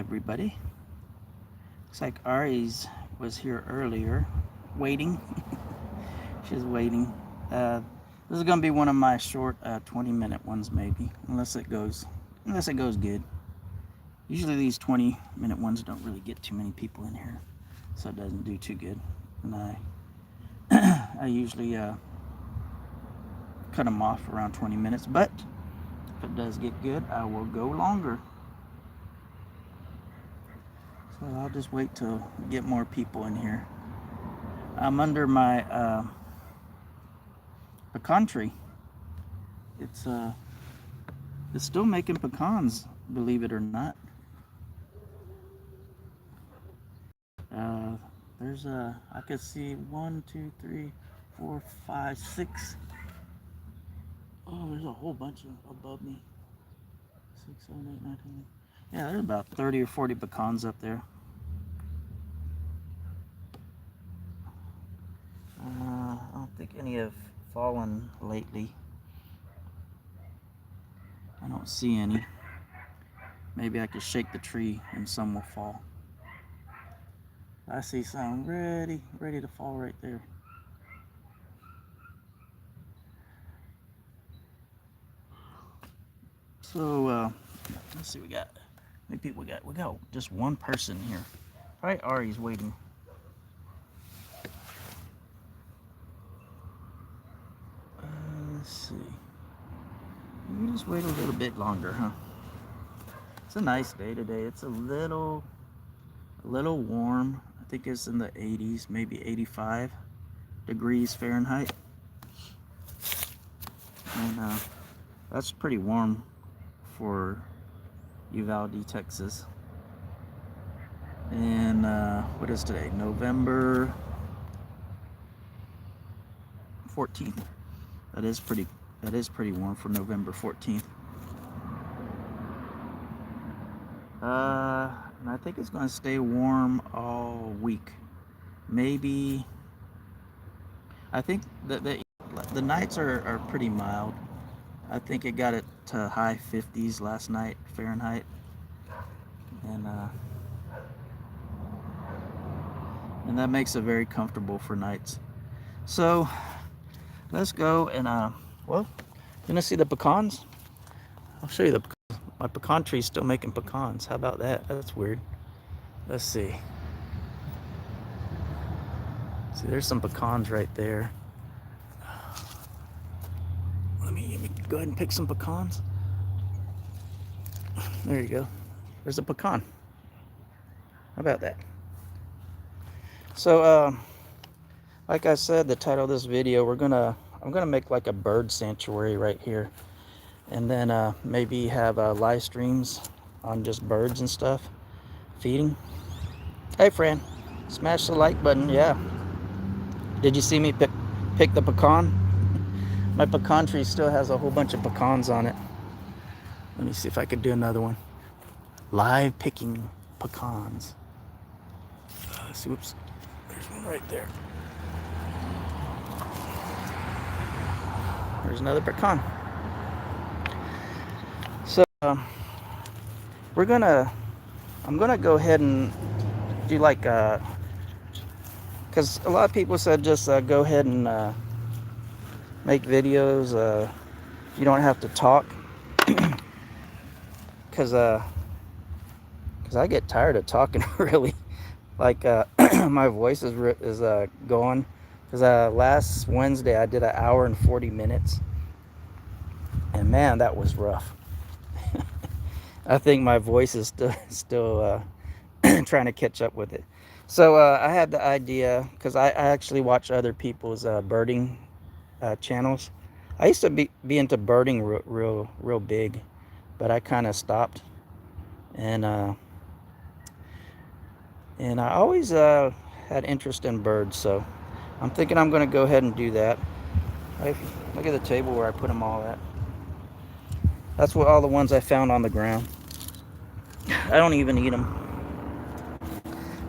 everybody. Looks like Ari's was here earlier, waiting. She's waiting. This is gonna be one of my short 20-minute ones, maybe, unless it goes good. Usually these 20-minute ones don't really get too many people in here, so it doesn't do too good. And I usually cut them off around 20 minutes, but if it does get good, I will go longer. So I'll just wait till get more people in here. I'm under my pecan tree. It's still making pecans, believe it or not. There's I could see 1, 2, 3, 4, 5, 6. Oh, there's a whole bunch above me. 6, 7, 8, 9, 10. Yeah, there's about 30 or 40 pecans up there. I don't think any have fallen lately. I don't see any. Maybe I could shake the tree and some will fall. I see some ready to fall right there. So let's see, we got how many people we got? We got just one person here. Probably Ari's waiting. Let's see. We just wait a little bit longer, huh? It's a nice day today. It's a little warm. I think it's in the 80s, maybe 85 degrees Fahrenheit. And that's pretty warm for Uvalde, Texas. And what is today? November 14th. That is pretty warm for November 14th. And I think it's going to stay warm all week. Maybe. I think that the nights are pretty mild. I think it got it to high 50s last night Fahrenheit, and that makes it very comfortable for nights. So let's go and well, you gonna see the pecans? I'll show you the pecans. My pecan tree's still making pecans. How about that? That's weird. Let's see. See, there's some pecans right there. Let me go ahead and pick some pecans. There you go. There's a pecan. How about that? So, like I said, the title of this video, I'm gonna make like a bird sanctuary right here, and then maybe have live streams on just birds and stuff, feeding. Hey, Fran, smash the like button. Yeah. Did you see me pick the pecan? My pecan tree still has a whole bunch of pecans on it. Let me see if I could do another one. Live picking pecans. Let's see, whoops. There's one right there. There's another pecan. So I'm gonna go ahead and do like because a lot of people said just go ahead and make videos. You don't have to talk, because I get tired of talking really. Like my voice is going, because last Wednesday I did an hour and 40 minutes, and man, that was rough. I think my voice is still trying to catch up with it. So I had the idea, because I actually watch other people's birding channels. I used to be into birding real big, but I kind of stopped. And I always had interest in birds, so I'm thinking I'm going to go ahead and do that. Look at the table where I put them all at. That's what all the ones I found on the ground. I don't even eat them.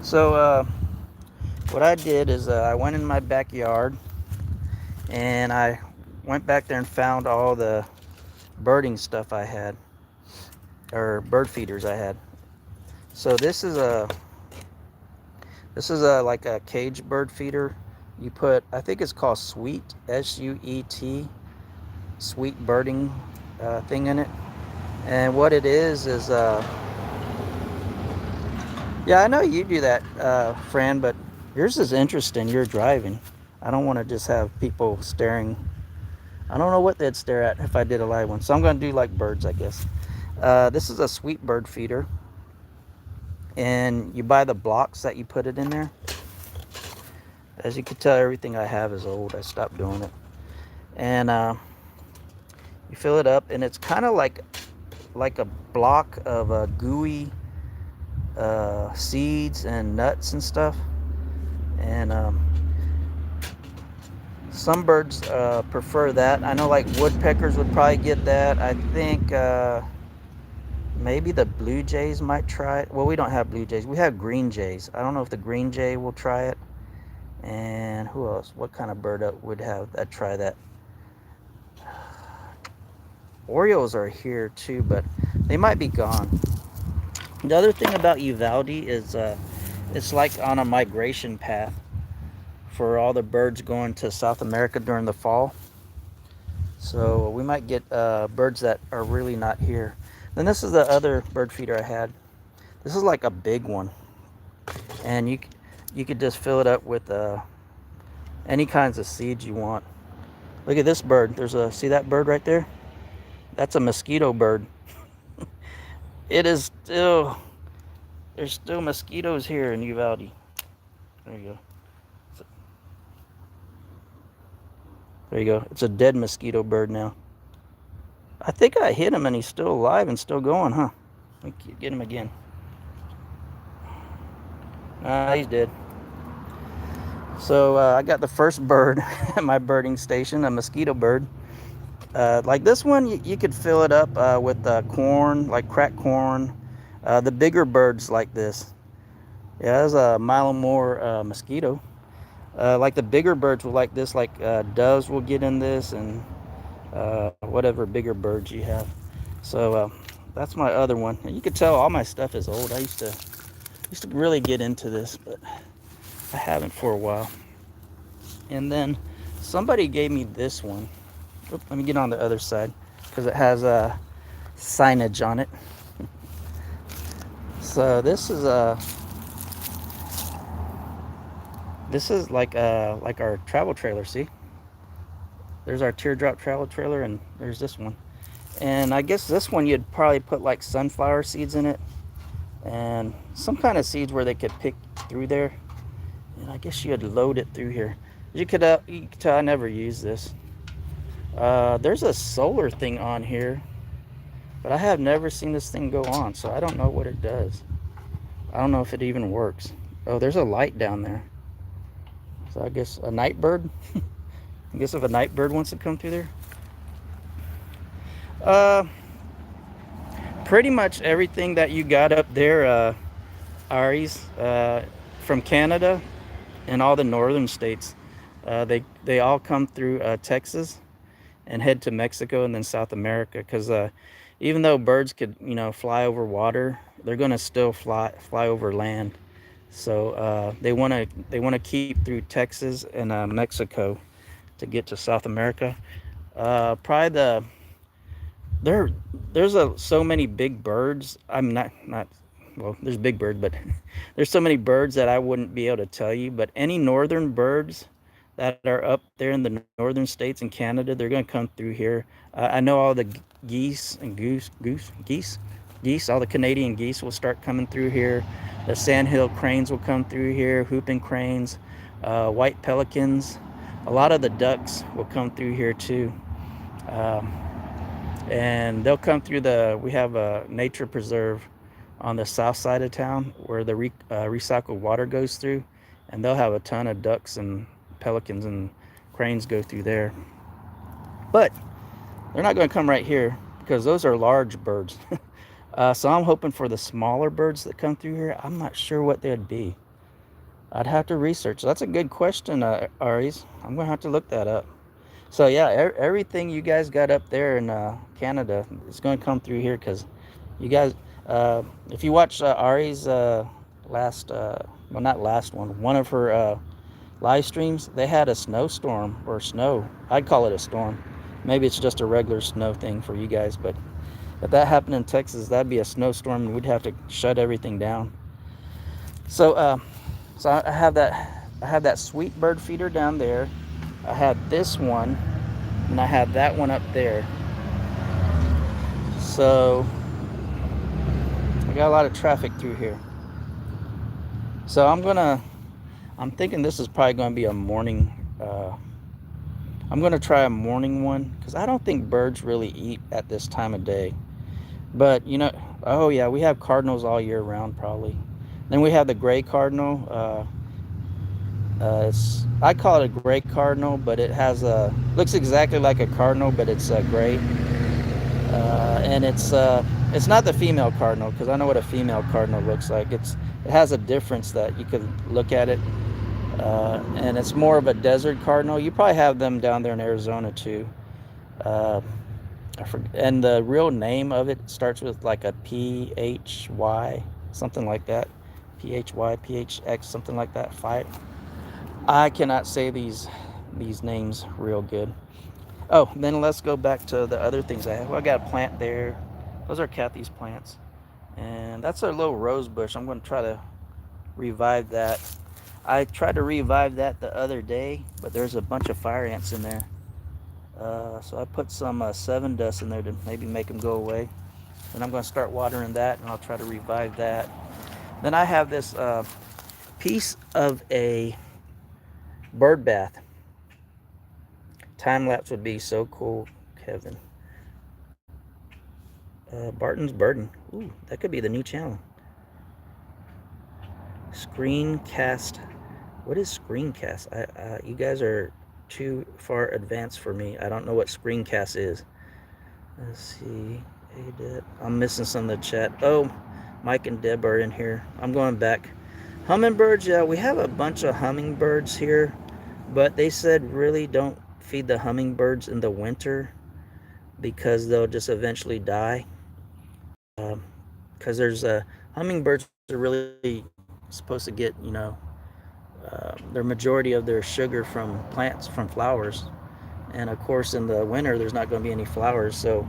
So what I did is I went in my backyard, and I went back there and found all the birding stuff I had, or bird feeders I had. So this is a like a cage bird feeder. You put, I think it's called Sweet, SUET, sweet birding thing in it. And what it is yeah, I know you do that, Fran, but yours is interesting. You're driving. I don't want to just have people staring. I don't know what they'd stare at if I did a live one. So I'm going to do like birds, I guess. This is a sweet bird feeder. And you buy the blocks that you put it in there. As you can tell, everything I have is old. I stopped doing it. And you fill it up, and it's kind of like a block of gooey seeds and nuts and stuff. And some birds prefer that. I know like woodpeckers would probably get that. I think maybe the blue jays might try it. Well, we don't have blue jays. We have green jays. I don't know if the green jay will try it. And who else? What kind of bird would have that try that? Orioles are here too, but they might be gone. The other thing about Uvalde is it's like on a migration path for all the birds going to South America during the fall. So we might get birds that are really not here. Then this is the other bird feeder I had. This is like a big one, and you could just fill it up with any kinds of seeds you want. Look at this bird. See that bird right there? That's a mosquito bird. It is still, there's still mosquitoes here in Uvalde. There you go. There you go. It's a dead mosquito bird now. I think I hit him and he's still alive and still going, huh? Let me get him again. He's dead. So I got the first bird at my birding station, a mosquito bird. Like this one, you could fill it up with corn, like cracked corn. The bigger birds like this. Yeah, there's a Malamore mosquito. Like the bigger birds will like this, like doves will get in this, and whatever bigger birds you have. So that's my other one. And you can tell all my stuff is old. I used to really get into this, but I haven't for a while. And then somebody gave me this one. Oop, let me get on the other side because it has signage on it. So this is like our travel trailer. See, there's our teardrop travel trailer, and there's this one. And I guess this one you'd probably put like sunflower seeds in it, and some kind of seeds where they could pick through there. And I guess you'd load it through here. You could tell I never use this. There's a solar thing on here, but I have never seen this thing go on, so I don't know what it does. I don't know if it even works. Oh, there's a light down there. So I guess a night bird. I guess if a night bird wants to come through there. Pretty much everything that you got up there, Aries, from Canada and all the northern states, they all come through Texas and head to Mexico and then South America, because even though birds could fly over water, they're going to still fly over land. So they want to keep through Texas and Mexico to get to South America. Probably there's so many big birds. I'm not well, there's big birds, but there's so many birds that I wouldn't be able to tell you. But any northern birds that are up there in the northern states in Canada, they're going to come through here. I know all the geese and geese, all the Canadian geese will start coming through here. The sandhill cranes will come through here, whooping cranes, white pelicans. A lot of the ducks will come through here too. And they'll come through we have a nature preserve on the south side of town where the recycled water goes through, and they'll have a ton of ducks and pelicans and cranes go through there. But they're not going to come right here because those are large birds. So I'm hoping for the smaller birds that come through here. I'm not sure what they'd be. I'd have to research. That's a good question, Aries. I'm going to have to look that up. So yeah, everything you guys got up there in Canada is going to come through here, because you guys, If you watch Ari's last, well, not last one of her live streams, they had a snowstorm or snow. I'd call it a storm. Maybe it's just a regular snow thing for you guys, but if that happened in Texas, that'd be a snowstorm, and we'd have to shut everything down. So, so I have that. I have that sweet bird feeder down there. I had this one, and I have that one up there. So I got a lot of traffic through here. So I'm thinking this is probably going to be a morning. I'm going to try a morning one because I don't think birds really eat at this time of day. But you know, oh yeah, we have cardinals all year round probably. Then we have the gray cardinal. I call it a gray cardinal, but it has looks exactly like a cardinal, but it's gray. And it's not the female cardinal because I know what a female cardinal looks like. It has a difference that you could look at it, and it's more of a desert cardinal. You probably have them down there in Arizona too. I forget, and the real name of it starts with like a PHY, something like that. PHY, PHX, something like that. Five. I cannot say these names real good. Oh, then let's go back to the other things I have. Well, I got a plant there. Those are Kathy's plants. And that's a little rose bush. I'm going to try to revive that. I tried to revive that the other day, but there's a bunch of fire ants in there. So I put some Sevin dust in there to maybe make them go away. And I'm going to start watering that, and I'll try to revive that. Then I have this piece of a bird bath. Time lapse would be so cool, Kevin. Barton's Burden. Ooh, that could be the new channel. Screencast. What is screencast? You guys are too far advanced for me. I don't know what screencast is. Let's see. I'm missing some of the chat. Oh, Mike and Deb are in here. I'm going back. Hummingbirds, yeah, we have a bunch of hummingbirds here, but they said really don't feed the hummingbirds in the winter because they'll just eventually die. Because there's hummingbirds are really supposed to get, you know, their majority of their sugar from plants, from flowers. And of course in the winter there's not going to be any flowers, so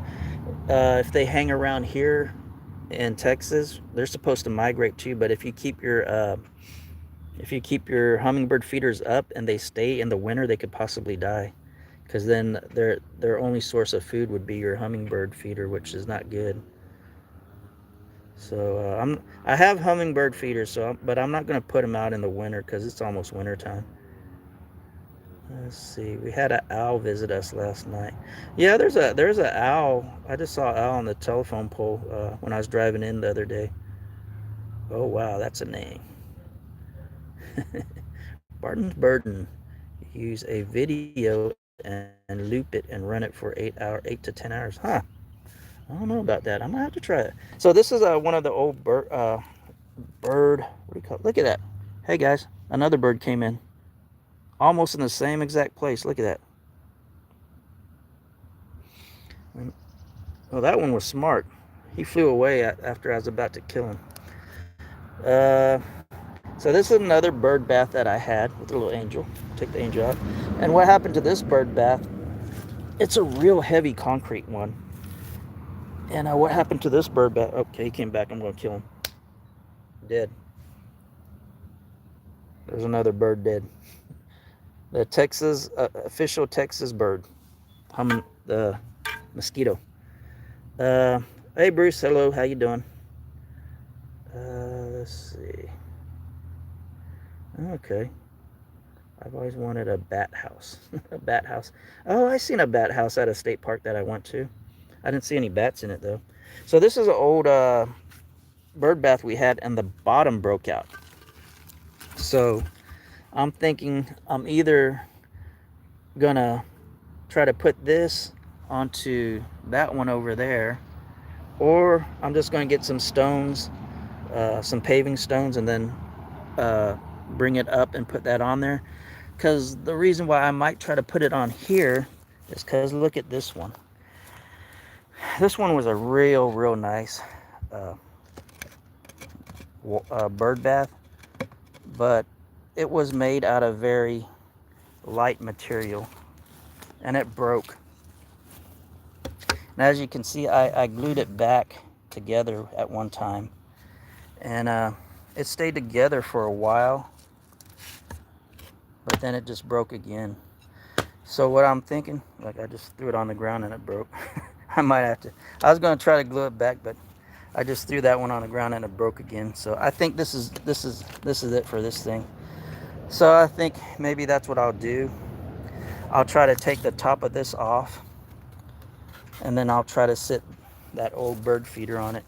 if they hang around here in Texas, they're supposed to migrate too. But if you keep your hummingbird feeders up and they stay in the winter, they could possibly die, because then their only source of food would be your hummingbird feeder, which is not good. So I have hummingbird feeders, but I'm not going to put them out in the winter because it's almost winter time. Let's see. We had an owl visit us last night. Yeah, there's an owl. I just saw an owl on the telephone pole when I was driving in the other day. Oh wow, that's a name. Barton's Burden. Use a video and loop it and run it for 8 to 10 hours. Huh? I don't know about that. I'm gonna have to try it. So this is one of the old bird. What do you call it? Look at that. Hey guys, another bird came in. Almost in the same exact place. Look at that. Well, that one was smart. He flew away after I was about to kill him. So this is another bird bath that I had with a little angel. Take the angel out. And what happened to this bird bath? It's a real heavy concrete one. And what happened to this bird bath? Okay, he came back. I'm going to kill him. Dead. There's another bird dead. The Texas, official Texas bird. The mosquito. Hey Bruce, hello, how you doing? Let's see. Okay. I've always wanted a bat house. A bat house. Oh, I seen a bat house at a state park that I went to. I didn't see any bats in it though. So this is an old bird bath we had, and the bottom broke out. So I'm thinking I'm either gonna try to put this onto that one over there, or I'm just gonna get some stones, some paving stones, and then bring it up and put that on there. Because the reason why I might try to put it on here is because look at this one. This one was a real nice bird bath, but it was made out of very light material and it broke. And as you can see, I glued it back together at one time, and it stayed together for a while, but then it just broke again. So what I'm thinking, like, I just threw it on the ground and it broke. I might have to, I was going to try to glue it back, but I just threw that one on the ground and it broke again. So I think this is it for this thing. So I think maybe that's what I'll do. I'll try to take the top of this off, and then I'll try to sit that old bird feeder on it,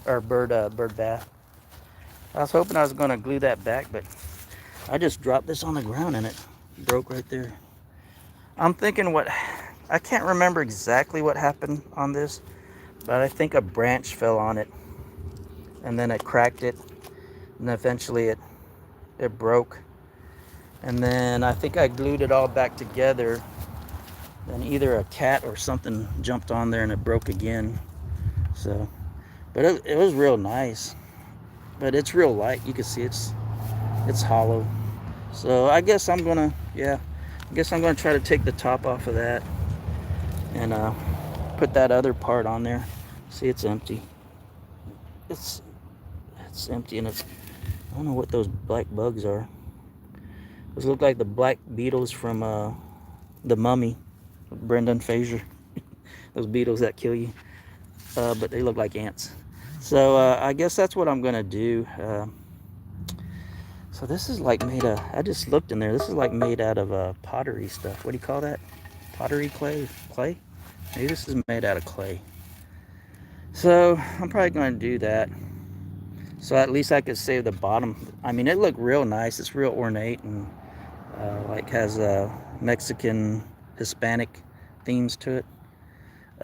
or bird bath. I was hoping I was going to glue that back, but I just dropped this on the ground and it broke right there. I'm thinking I can't remember exactly what happened on this, but I think a branch fell on it and then it cracked it, and eventually it broke. And then I think I glued it all back together, then either a cat or something jumped on there and it broke again. So, but it was real nice, but it's real light. You can see it's hollow. So I guess I'm gonna try to take the top off of that and put that other part on there. See, it's empty. It's empty, and I don't know what those black bugs are. Those look like the black beetles from The Mummy with Brendan Fraser. Those beetles that kill you, but they look like ants. So I guess that's what I'm gonna do. So this is like made of, I just looked in there, this is like made out of pottery stuff. What do you call that? Pottery clay? Maybe this is made out of clay. So I'm probably going to do that. So at least I could save the bottom. I mean, it looked real nice. It's real ornate and like has Mexican, Hispanic themes to it.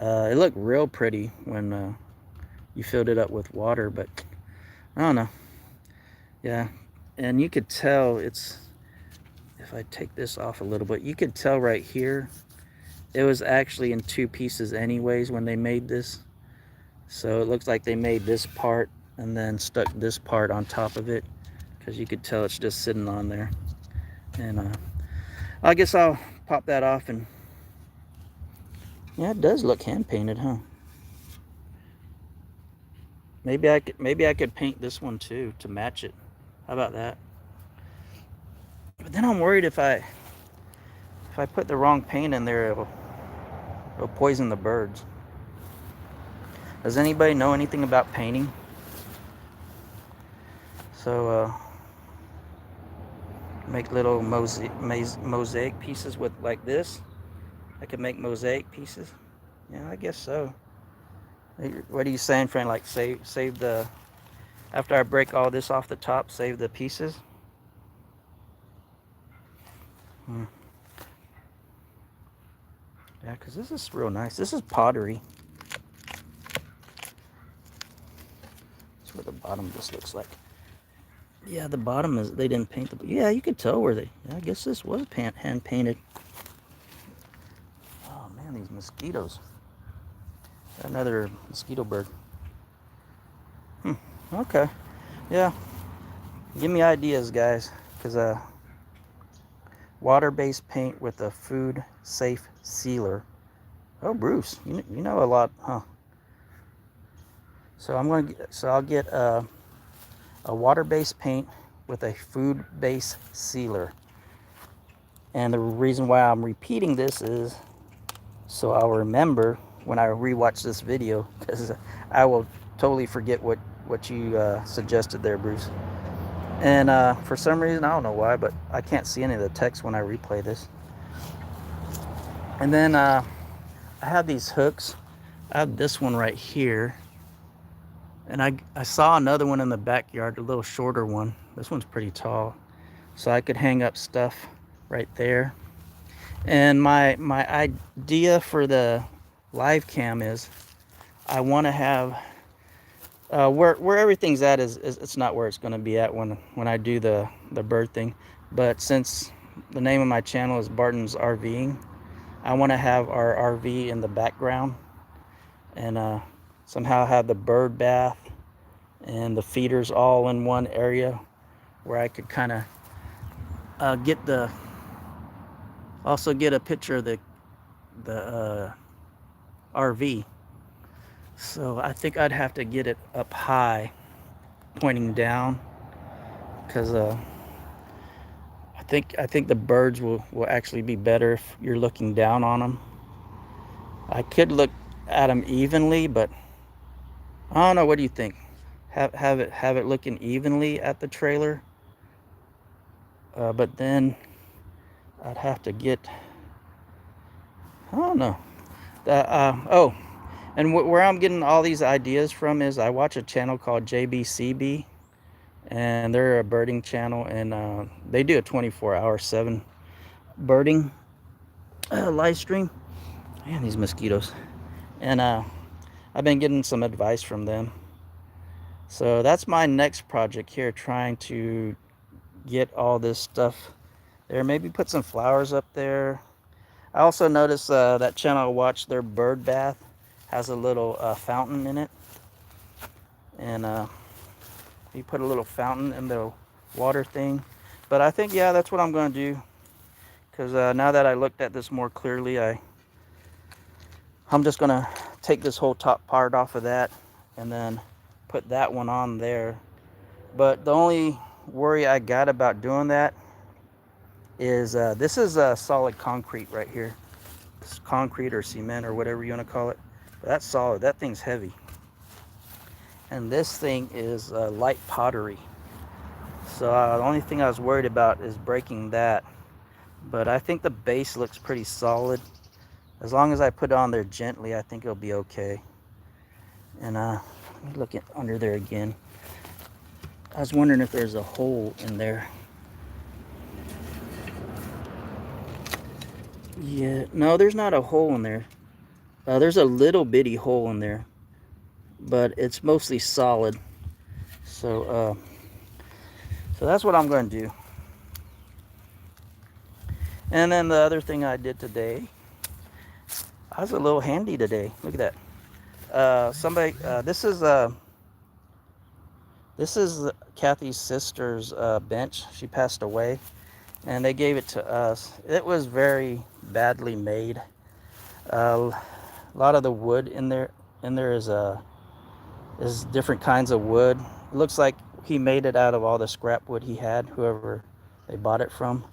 It looked real pretty when you filled it up with water, but I don't know. Yeah, and you could tell if I take this off a little bit, you could tell right here, it was actually in two pieces anyways when they made this. So it looks like they made this part and then stuck this part on top of it, because you could tell it's just sitting on there. And I guess I'll pop that off. And yeah, it does look hand painted, huh? Maybe I could paint this one too to match it. How about that? But then I'm worried if I put the wrong paint in there, it'll poison the birds. Does anybody know anything about painting? So make little mosaic pieces with like this. I could make mosaic pieces. Yeah, I guess so. What are you saying, friend? Like save the, after I break all this off the top, save the pieces? Yeah, because this is real nice. This is pottery. That's what the bottom just looks like. Yeah, the bottom is, they didn't paint the, yeah, you could tell where they, I guess this was hand painted. Oh man, these mosquitoes. Another mosquito bird. Okay. Yeah. Give me ideas, guys, because water-based paint with a food-safe sealer. Oh, Bruce, you know a lot, huh? So I'll get a water-based paint with a food-based sealer. And the reason why I'm repeating this is so I'll remember when I rewatch this video, because I will totally forget what you suggested there, Bruce. And for some reason, I don't know why, but I can't see any of the text when I replay this. And then I have these hooks. I have this one right here. And I saw another one in the backyard, a little shorter one. This one's pretty tall. So I could hang up stuff right there. And my idea for the live cam is I want to have where everything's at is it's not where it's going to be at when I do the bird thing. But since the name of my channel is Barton's RVing, I want to have our RV in the background and somehow have the bird bath and the feeders all in one area where I could kind of also get a picture of the RV. So I think I'd have to get it up high, pointing down, because I think the birds will actually be better if you're looking down on them. I could look at them evenly, but I don't know. What do you think? Have it looking evenly at the trailer, but then I'd have to get, I don't know. Oh, and where I'm getting all these ideas from is I watch a channel called JBCB, and they're a birding channel, and they do a 24/7 birding live stream. Man, these mosquitoes. And I've been getting some advice from them. So that's my next project here, trying to get all this stuff there. Maybe put some flowers up there. I also noticed that channel I watched, their bird bath has a little fountain in it. And you put a little fountain in the water thing. But I think, yeah, that's what I'm going to do. Because now that I looked at this more clearly, I'm just going to take this whole top part off of that and then put that one on there. But the only worry I got about doing that is this is solid concrete right here. It's concrete or cement or whatever you want to call it. But that's solid. That thing's heavy. And this thing is light pottery. So the only thing I was worried about is breaking that. But I think the base looks pretty solid. As long as I put it on there gently, I think it'll be okay. And let me look under there again. I was wondering if there's a hole in there. Yeah, no, there's not a hole in there. There's a little bitty hole in there, but it's mostly solid. So that's what I'm going to do. And then the other thing I did today, I was a little handy today. Look at that. This is Kathy's sister's bench. She passed away, and they gave it to us. It was very badly made. A lot of the wood in there is different kinds of wood. It looks like he made it out of all the scrap wood he had, whoever they bought it from.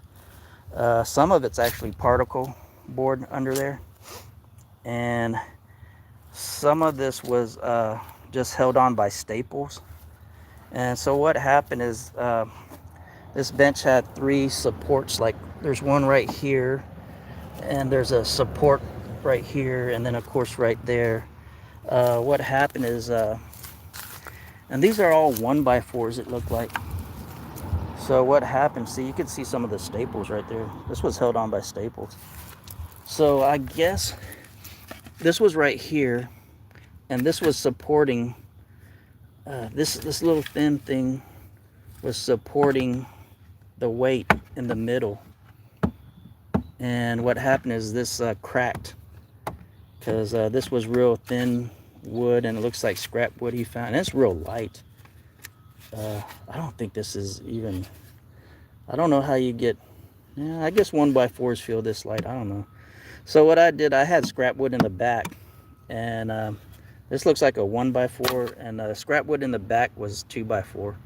Some of it's actually particle board under there, and some of this was just held on by staples. And so what happened is this bench had 3 supports. Like there's one right here, and there's a support right here, and then of course right there. What happened is, and these are all 1x4s, it looked like. So what happened, see, you can see some of the staples right there. This was held on by staples. So I guess this was right here, and this was supporting, this little thin thing was supporting the weight in the middle. And what happened is this cracked, because this was real thin wood, and it looks like scrap wood he found. And it's real light. I don't think this is even, I don't know how you get, yeah, I guess 1x4s feel this light, I don't know. So what I did, I had scrap wood in the back, and this looks like a 1x4, and the scrap wood in the back was 2x4.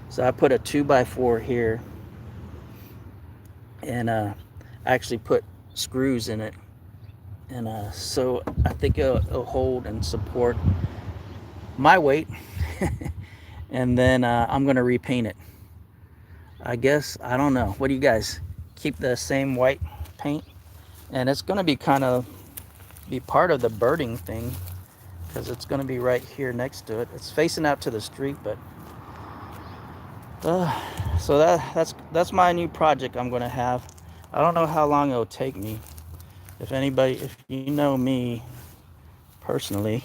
So I put a 2x4 here, and I actually put screws in it, and so I think it'll hold and support my weight. And then I'm gonna repaint it, I guess. I don't know, what do you guys, keep the same white paint? And it's gonna be kind of be part of the birding thing, because it's gonna be right here next to it. It's facing out to the street, but so that's my new project I'm gonna have. I don't know how long it'll take me. If you know me personally,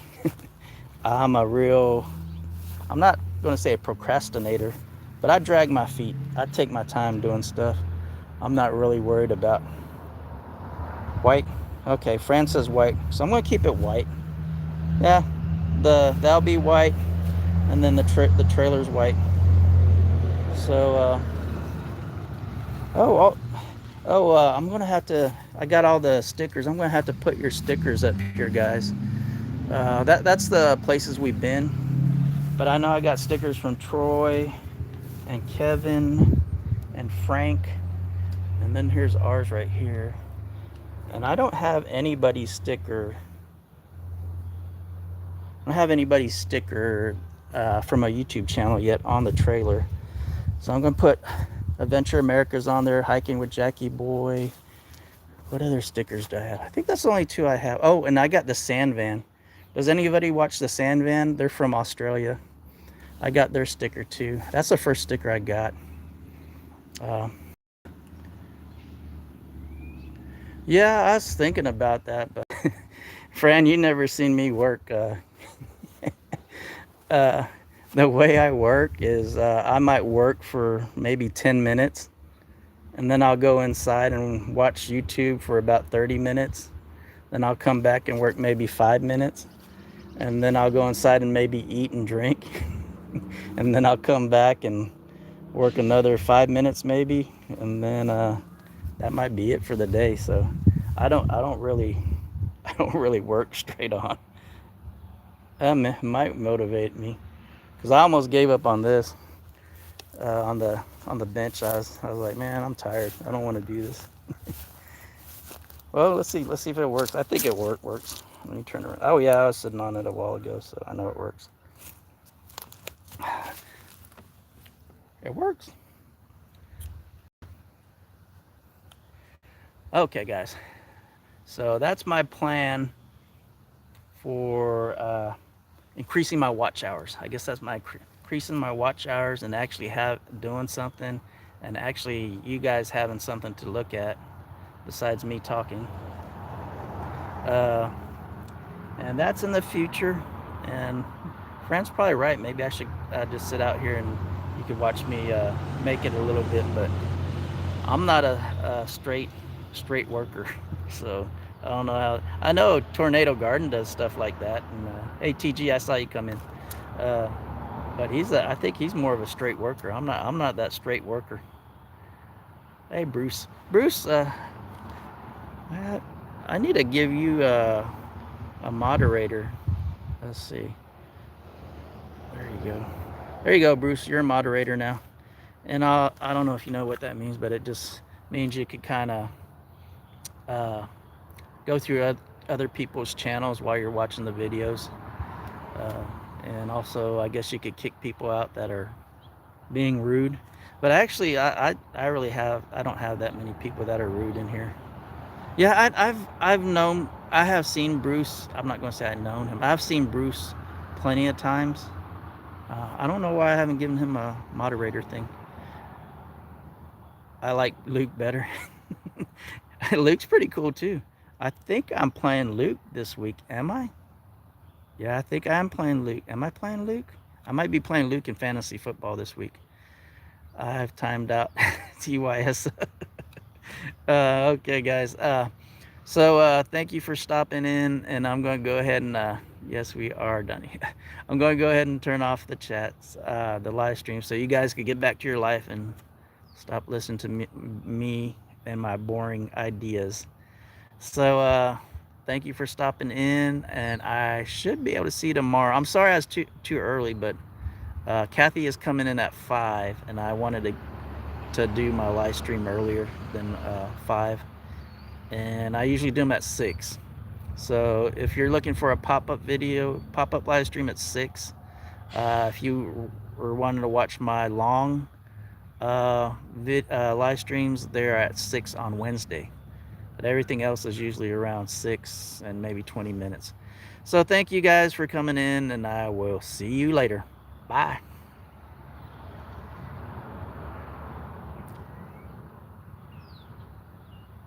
I'm not going to say a procrastinator, but I drag my feet. I take my time doing stuff. I'm not really worried about white. Okay, Fran says white, so I'm going to keep it white. Yeah, that'll be white. and then the trailer's white. So oh, I'm gonna have to. I got all the stickers. I'm gonna have to put your stickers up here, guys. That's the places we've been. But I know I got stickers from Troy and Kevin and Frank, and then here's ours right here. And I don't have anybody's sticker. I don't have anybody's sticker from a YouTube channel yet on the trailer. So I'm gonna put Adventure Americas on there, Hiking with Jackie Boy. What other stickers do I have? I think that's the only two I have. Oh, and I got the Sand Van. Does anybody watch the Sand Van? They're from Australia. I got their sticker too. That's the first sticker I got. Yeah, I was thinking about that, but Fran, you never seen me work. The way I work is I might work for maybe 10 minutes, and then I'll go inside and watch YouTube for about 30 minutes. Then I'll come back and work maybe 5 minutes, and then I'll go inside and maybe eat and drink. And then I'll come back and work another 5 minutes maybe, and then that might be it for the day. So I don't really I don't really work straight on. That might motivate me, because I almost gave up on this on the bench. I was like, man, I'm tired. I don't want to do this. Well, let's see if it works. I think it works. Let me turn around. Oh yeah, I was sitting on it a while ago, so I know it works. It works. Okay, guys. So that's my plan for increasing my watch hours. I guess that's my increasing my watch hours and actually doing something, and actually you guys having something to look at besides me talking. And that's in the future. And Fran's probably right. Maybe I should just sit out here and you could watch me make it a little bit. But I'm not a straight worker, so I don't know how. I know Tornado Garden does stuff like that. And ATG, I saw you come in. But I think he's more of a straight worker. I'm not that straight worker. Hey, Bruce. Bruce, I need to give you a moderator. Let's see. There you go. There you go, Bruce. You're a moderator now. And I don't know if you know what that means, but it just means you could kind of go through other people's channels while you're watching the videos. And also, I guess you could kick people out that are being rude. But actually, I don't have that many people that are rude in here. Yeah, I have seen Bruce. I'm not going to say I've known him. I've seen Bruce plenty of times. I don't know why I haven't given him a moderator thing. I like Luke better. Luke's pretty cool too. I think I'm playing Luke this week. Am I? Yeah, I think I am playing Luke. Am I playing Luke? I might be playing Luke in fantasy football this week. I've timed out TYS. Okay, guys. So thank you for stopping in, and I'm going to go ahead and yes, we are done. I'm going to go ahead and turn off the chats, the live stream, so you guys can get back to your life and stop listening to me and my boring ideas. So thank you for stopping in, and I should be able to see you tomorrow. I'm sorry I was too early, but Kathy is coming in at 5, and I wanted to do my live stream earlier than 5, and I usually do them at 6. So if you're looking for a pop-up live stream at 6, if you were wanting to watch my long live streams, they're at 6 on Wednesday. But everything else is usually around 6 and maybe 20 minutes. So thank you guys for coming in, and I will see you later. Bye.